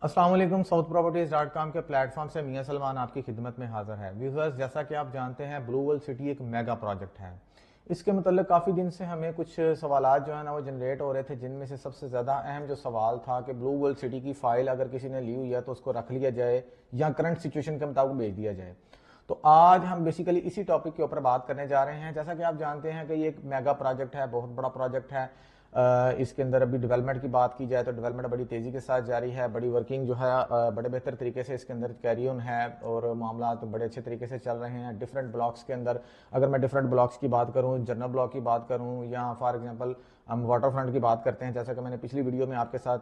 अस्सलाम वालेकुम। साउथ प्रॉपर्टीज.com के प्लेटफॉर्म से मियां सलमान आपकी खिदमत में हाजिर है। व्यूअर्स, जैसा कि आप जानते हैं, ब्लू वर्ल्ड सिटी एक मेगा प्रोजेक्ट है। इसके मतलब काफ़ी दिन से हमें कुछ सवालात जो है ना वो जनरेट हो रहे थे, जिनमें से सबसे ज़्यादा अहम जो सवाल था कि ब्लू वर्ल्ड सिटी की फ़ाइल अगर किसी ने ली हुई है तो उसको रख लिया जाए या करंट सिचुएशन के मुताबिक भेज दिया जाए। तो आज हम बेसिकली इसी टॉपिक के ऊपर बात करने जा रहे हैं। जैसा कि आप जानते हैं कि ये एक मेगा प्रोजेक्ट है, बहुत बड़ा प्रोजेक्ट है। इसके अंदर अभी डेवलपमेंट की बात की जाए तो डेवलपमेंट बड़ी तेज़ी के साथ जारी है। बड़ी वर्किंग जो है बड़े बेहतर तरीके से इसके अंदर कैरी ऑन है और मामला तो बड़े अच्छे तरीके से चल रहे हैं। डिफरेंट ब्लॉक्स के अंदर, अगर मैं डिफरेंट ब्लॉक्स की बात करूं, जनरल ब्लॉक की बात करूं या फॉर एग्जांपल हम वाटर फ्रंट की बात करते हैं, जैसा कि मैंने पिछली वीडियो में आपके साथ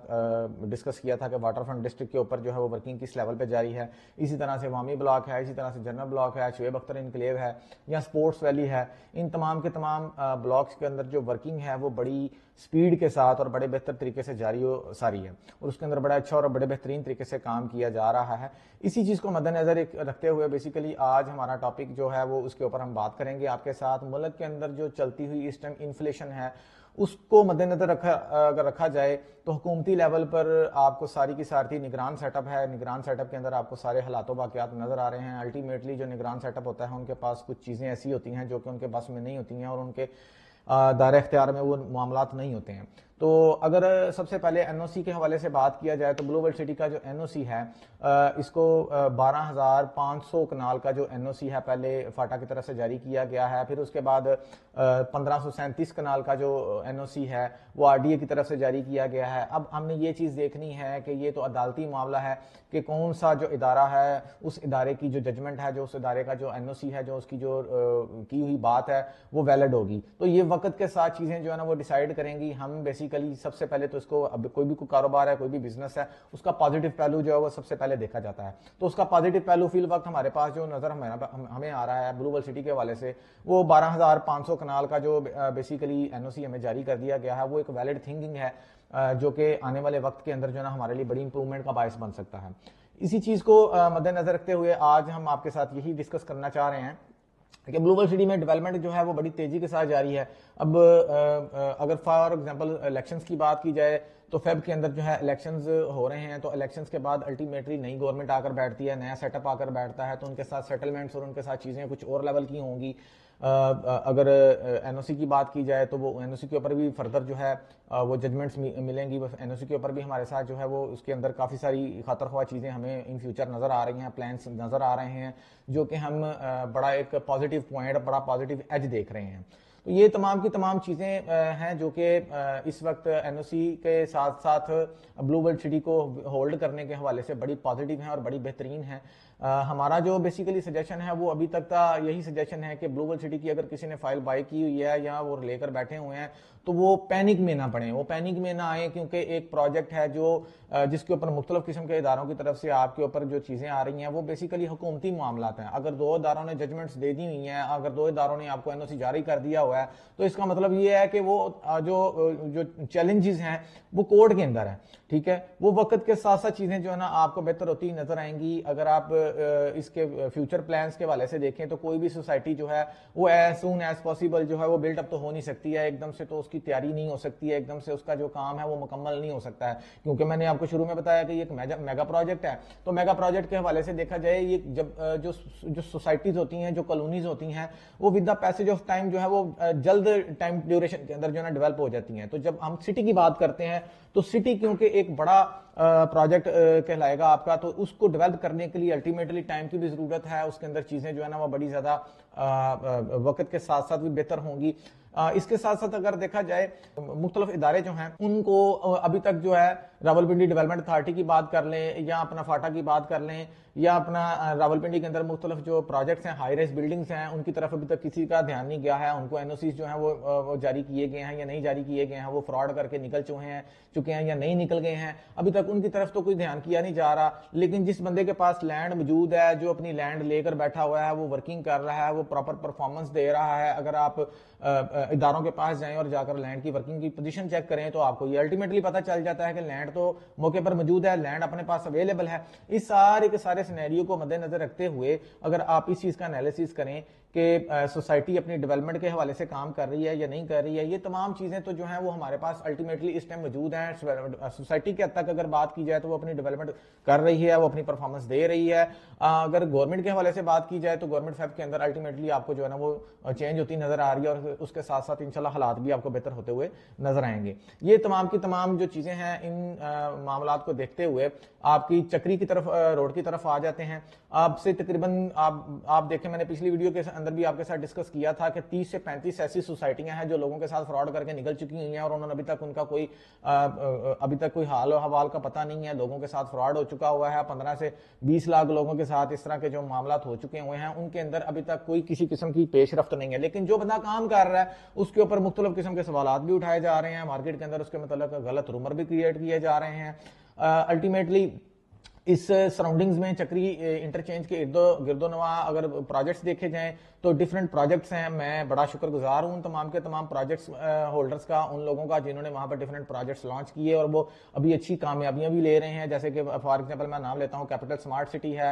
डिस्कस किया था कि वाटर फ्रंट डिस्ट्रिक्ट के ऊपर जो है वो वर्किंग किस लेवल पे जारी है। इसी तरह से वामी ब्लॉक है, इसी तरह से जनरल ब्लॉक है, शुएब अख्तर इनक्लेव है या स्पोर्ट्स वैली है। इन तमाम के तमाम ब्लॉक्स के अंदर जो वर्किंग है वो बड़ी स्पीड के साथ और बड़े बेहतर तरीके से जारी सारी है और उसके अंदर बड़ा अच्छा और बड़े बेहतरीन तरीके से काम किया जा रहा है। इसी चीज़ को मद्देनजर रखते हुए बेसिकली आज हमारा टॉपिक जो है वो उसके ऊपर हम बात करेंगे आपके साथ। मुल्क के अंदर जो चलती हुई इस टाइम इन्फ्लेशन है उसको मद्देनजर अगर रखा जाए तो हुकूमती लेवल पर आपको सारी की सारी निगरान सेटअप है। निगरान सेटअप के अंदर आपको सारे हालात वाक़यात नज़र आ रहे हैं। अल्टीमेटली जो निगरान सेटअप होता है उनके पास कुछ चीज़ें ऐसी होती हैं जो कि उनके बस में नहीं होती हैं और उनके दायरे इख्तियार में वो मामलात नहीं होते हैं। तो अगर सबसे पहले एनओसी के हवाले से बात किया जाए तो ब्लू वर्ल्ड सिटी का जो एनओसी है इसको 12,500 कनाल का जो एनओसी है पहले फाटा की तरफ से जारी किया गया है। फिर उसके बाद 1537 कनाल का जो एनओसी है वो आरडीए की तरफ से जारी किया गया है। अब हमने ये चीज़ देखनी है कि ये तो अदालती मामला है कि कौन सा जो इदारा है उस इदारे की जो जजमेंट है, जो उस इदारे का जो एनओसी है, जो उसकी जो की हुई बात है वो वैलिड होगी। तो ये वक्त के साथ चीज़ें जो है ना वो डिसाइड करेंगी। हम बेसिकली सबसे पहले तो इसको, अब कोई भी कारोबार है, कोई भी बिजनेस है, उसका पॉजिटिव पहलू जो है वो सबसे पहले देखा जाता है। तो उसका पॉजिटिव पहलू फिल वक्त हमारे पास जो नजर हमें आ रहा है ब्लू वर्ल्ड सिटी के हवाले से, वो 12,500 कनाल का जो बेसिकली एनओसी हमें जारी कर दिया गया है वो एक वैलिड थिंकिंग है जो कि आने वाले वक्त के अंदर जो है ना हमारे लिए बड़ी इंप्रूवमेंट का बायस बन सकता है। इसी चीज को मद्देनजर रखते हुए आज हम आपके साथ यही डिस्कस करना चाह रहे हैं कि ब्लू वर्ल्ड सिटी में डेवलपमेंट जो है वो बड़ी तेजी के साथ जारी है। अब अगर फॉर एग्जांपल इलेक्शंस की बात की जाए तो फेब के अंदर जो है इलेक्शंस हो रहे हैं, तो इलेक्शंस के बाद अल्टीमेटली नई गवर्नमेंट आकर बैठती है, नया सेटअप आकर बैठता है, तो उनके साथ सेटलमेंट्स और उनके साथ चीज़ें कुछ और लेवल की होंगी। अगर एनओसी की बात की जाए तो वो एनओसी के ऊपर भी फर्दर जो है वो जजमेंट्स मिलेंगी। एनओसी के ऊपर भी हमारे साथ जो है वो उसके अंदर काफ़ी सारी खतरख्वाह चीज़ें हमें इन फ्यूचर नज़र आ रही हैं, प्लान्स नज़र आ रहे हैं जो कि हम बड़ा एक पॉजिटिव पॉइंट, बड़ा पॉजिटिव एज देख रहे हैं। तो ये तमाम की तमाम चीज़ें हैं जो कि इस वक्त एनओसी के साथ साथ ब्लू वर्ल्ड सिटी को होल्ड करने के हवाले से बड़ी पॉजिटिव हैं और बड़ी बेहतरीन है। हमारा जो बेसिकली सजेशन है वो अभी तक का यही सजेशन है कि ब्लू वर्ल्ड सिटी की अगर किसी ने फाइल बाय की हुई है या वो लेकर बैठे हुए हैं तो वो पैनिक में ना पड़े, वो पैनिक में ना आए, क्योंकि एक प्रोजेक्ट है जो जिसके ऊपर मुख्तलिफ किस्म के इदारों की तरफ से आपके ऊपर जो चीज़ें आ रही हैं वो बेसिकली हुकूमती मामलात हैं। अगर दो इदारों ने जजमेंट्स दे दी हुई हैं, अगर दो इदारों ने आपको एनओसी जारी कर दिया हुआ है, तो इसका मतलब ये है कि वो जो चैलेंजेस हैं वो कोर्ट के अंदर है। ठीक है, वो वक्त के साथ साथ चीज़ें जो है ना आपको बेहतर होती नजर आएंगी। अगर आप इसके फ्यूचर प्लान्स के हवाले से देखें तो कोई भी सोसाइटी जो है वो एज सून एज पॉसिबल जो है वो बिल्डअप तो हो नहीं सकती है, एकदम से तो उसकी तैयारी नहीं हो सकती है, एकदम से उसका जो काम है वो मुकम्मल नहीं हो सकता है, क्योंकि मैंने आपको शुरू में बताया कि ये एक मेगा प्रोजेक्ट है। तो मेगा प्रोजेक्ट के हवाले से देखा जाए, ये जब जो सोसाइटीज होती हैं, जो कॉलोनीज होती हैं, वो with the passage of time जो है वो जल्द टाइम ड्यूरेशन के अंदर जो है ना डेवलप हो जाती हैं। तो जब हम सिटी की बात करते हैं तो सिटी क्योंकि एक बड़ा प्रोजेक्ट कहलाएगा आपका, तो उसको डेवलप करने के लिए अल्टीमेटली टाइम की भी जरूरत है। उसके अंदर चीजें जो है ना वो बड़ी ज्यादा वक्त के साथ साथ भी बेहतर होंगी। इसके साथ साथ अगर देखा जाए मुख्तलिफ इदारे जो हैं उनको अभी तक जो है रावलपिंडी डेवलपमेंट अथॉरिटी की बात कर लें या अपना फाटा की बात कर लें या अपना रावलपिंडी के अंदर मुख्तलिफ जो प्रोजेक्ट्स हैं, हाई राइज बिल्डिंग्स हैं, उनकी तरफ अभी तक किसी का ध्यान नहीं गया है। उनको एनओसी जो है वो जारी किए गए हैं या नहीं जारी किए गए हैं, वो फ्रॉड करके निकल चुके हैं या नहीं निकल गए हैं, अभी तक उनकी तरफ तो कोई ध्यान किया नहीं जा रहा। लेकिन जिस बंदे के पास लैंड मौजूद है, जो अपनी लैंड लेकर बैठा हुआ है, वो वर्किंग कर रहा है, वो प्रॉपर परफॉर्मेंस दे रहा है, अगर आप इदारों के पास जाएं और जाकर लैंड की वर्किंग की पोजीशन चेक करें तो आपको ये अल्टीमेटली पता चल जाता है कि लैंड तो मौके पर मौजूद है, लैंड अपने पास अवेलेबल है। इस सारे के सारे सिनेरियो को मद्देनजर रखते हुए अगर आप इस चीज का एनालिसिस करें कि सोसाइटी अपनी डेवलपमेंट के हवाले से काम कर रही है या नहीं कर रही है, ये तमाम चीजें तो जो है वो हमारे पास अल्टीमेटली इस टाइम मौजूद हैं। सोसाइटी के हद तक अगर बात की जाए तो वो अपनी डेवलपमेंट कर रही है, वो अपनी परफॉर्मेंस दे रही है। अगर गवर्नमेंट के हवाले से बात की जाए तो गवर्नमेंट फैब के अंदर अल्टीमेटली आपको जो है ना वो चेंज होती नजर आ रही है और उसके साथ साथ इंशाल्लाह हालात भी आपको बेहतर होते हुए नजर आएंगे। ये तमाम की तमाम जो चीजें हैं, इन मामलात को देखते हुए आपकी चक्री की तरफ, रोड की तरफ आ जाते हैं। आपसे तकरीबन आप देखें, मैंने पिछली वीडियो के अंदर भी आपके साथ डिस्कस किया था कि 30 से 35 ऐसी सोसाइटियां हैं जो लोगों के साथ फ्रॉड करके निकल चुकी हुई हैं और उन्होंने अभी तक कोई हाल और हवाल का पता नहीं है। लोगों के साथ फ्रॉड हो चुका हुआ है। 15 से 20 लाख लोगों के साथ इस तरह के जो मामला हो चुके हुए हैं, उनके अंदर अभी तक कोई किसी किस्म की पेशरफ्त नहीं है। लेकिन जो बंदा काम कर रहा है उसके ऊपर मुख्तलिफ किस्म के सवाल भी उठाए जा रहे हैं, मार्केट के अंदर उसके मतलब गलत रूमर भी क्रिएट किए जा रहे हैं। अल्टीमेटली इस सराउंडिंग्स में चक्री इंटरचेंज के गिरदोनवा अगर प्रोजेक्ट्स देखे जाएं तो डिफरेंट प्रोजेक्ट्स हैं। मैं बड़ा शुक्रगुजार हूं तमाम के तमाम प्रोजेक्ट्स होल्डर्स का, उन लोगों का जिन्होंने वहां पर डिफरेंट प्रोजेक्ट्स लॉन्च किए और वो अभी अच्छी कामयाबियां भी ले रहे हैं। जैसे कि फॉर एग्जांपल मैं नाम लेता हूं, कैपिटल स्मार्ट सिटी है,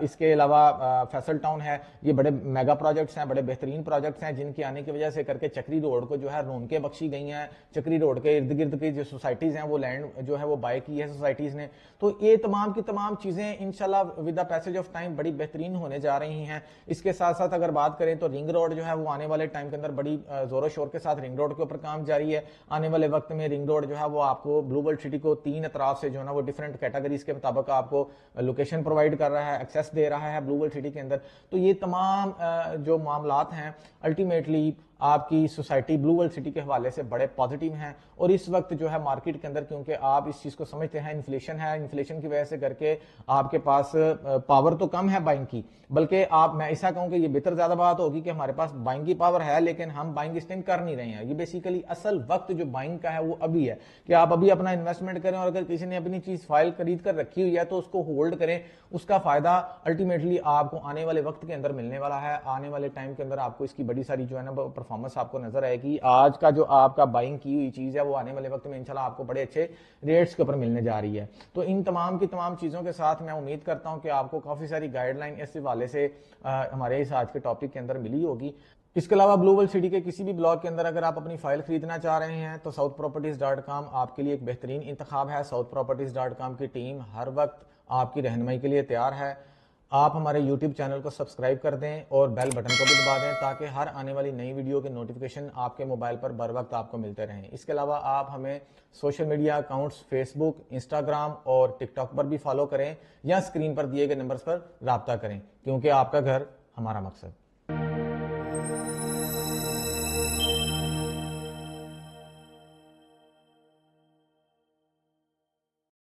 इसके अलावा फैसल टाउन है। ये बड़े मेगा प्रोजेक्ट्स हैं, बड़े बेहतरीन प्रोजेक्ट्स हैं जिनकी आने की वजह से करके चक्री रोड को जो है रौनकें बख्शी गई हैं। चक्री रोड के इर्द गिर्द की जो सोसाइटीज हैं वो लैंड जो है वो बाय की है सोसाइटीज ने। तो ये तमाम की तमाम चीजें इंशाल्लाह with the passage of time बड़ी बेहतरीन होने जा रही हैं। इसके साथ साथ अगर बात करें तो रिंग रोड जो है वो आने वाले टाइम के अंदर बड़ी जोरों शोर के साथ रिंग रोड के ऊपर काम जारी है। आने वाले वक्त में रिंग रोड जो है वो आपको ब्लू वर्ल्ड सिटी को 3 अतराफ से जो है ना वो डिफरेंट कैटेगरीज के मुताबिक आपको लोकेशन प्रोवाइड कर रहा है, एक्सेस दे रहा है ब्लू वर्ल्ड सिटी के अंदर। तो ये तमाम जो मामलात हैं अल्टीमेटली आपकी सोसाइटी ब्लू वर्ल्ड सिटी के हवाले से बड़े पॉजिटिव हैं। और इस वक्त जो है मार्केट के अंदर, क्योंकि आप इस चीज को समझते हैं, इन्फ्लेशन है, इन्फ्लेशन की वजह से करके आपके पास पावर तो कम है बाइंग की, बल्कि मैं ऐसा कहूं कि ये बेहतर ज्यादा बात होगी कि हमारे पास बाइंग की पावर है लेकिन हम बाइंग इस टाइम कर नहीं रहे हैं। ये बेसिकली असल वक्त जो बाइंग का है वो अभी है कि आप अभी अपना इन्वेस्टमेंट करें और अगर किसी ने अपनी चीज फाइल खरीद कर रखी हुई है तो उसको होल्ड करें। उसका फायदा अल्टीमेटली आपको आने वाले वक्त के अंदर मिलने वाला है। आने वाले टाइम के अंदर आपको इसकी बड़ी सारी जो है ना परफॉर्मेंस आपको नजर आएगी। आज का जो आपका बाइंग की हुई चीज है वो आने वाले वक्त में इंशाल्लाह आपको बड़े अच्छे रेट्स के ऊपर मिलने जा रही है। तो इन तमाम की तमाम चीजों के साथ मैं उम्मीद करता हूं कि आपको काफी सारी गाइडलाइन इस हवाले से हमारे इस आज के टॉपिक के अंदर मिली होगी। इसके अलावा ब्लू वर्ल्ड सिटी के किसी भी ब्लॉक के अंदर अगर आप अपनी फाइल खरीदना चाह रहे हैं तो southproperties.com आपके लिए एक बेहतरीन इंतखाब है। southproperties.com की टीम हर वक्त आपकी रहनुमाई के लिए तैयार है। आप हमारे YouTube चैनल को सब्सक्राइब कर दें और बेल बटन को भी दबा दें ताकि हर आने वाली नई वीडियो के नोटिफिकेशन आपके मोबाइल पर बर वक्त आपको मिलते रहें। इसके अलावा आप हमें social media accounts Facebook, Instagram और टिकटॉक पर भी फॉलो करें या स्क्रीन पर दिए गए नंबर्स पर राब्ता करें, क्योंकि आपका घर हमारा मकसद।